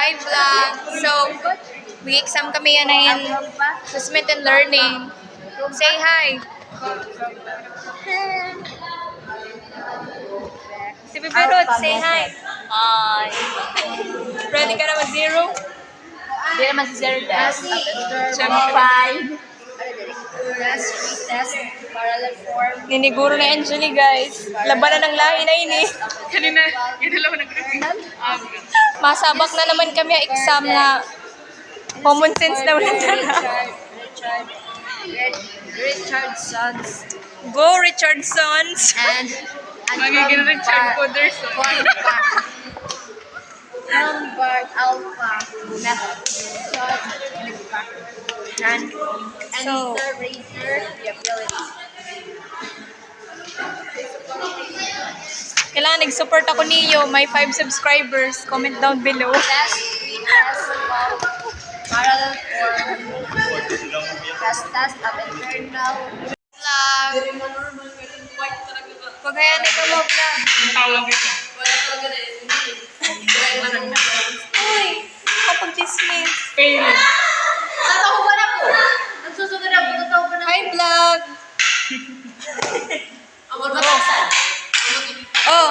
Hi vlog! So, mag-exam kami yan in Assessment and Learning. Say hi! Si Bibirot, say hi! Hi. Ready ka na mag-zero? Hindi naman si Zero Test. Siyempre. 5. Test, parallel form. Niniguro na Angeli guys. Labanan ng lahi na ini. Kanina, yun na lang nag-review. Masabak na naman kami ang exam na common sense na ulit na. Richardson's Go Richardsons! and Magiging Richard Poderson. Lombard Alpha method. And So, the razor, the ability. kailangan nag-support ako niyo. May 5 subscribers. Comment down below. Test of parallel form. Test of internal. Vlog! Paghayan ito mo vlog. Tawag ito. Uy! Kapag chismis. Fail. Tatawa ba na po? Nagsusunod na po, tatawa ba na? Hi vlog! Ang batasan. Oh!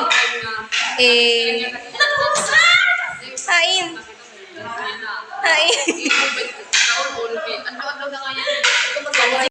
Hain! Hain!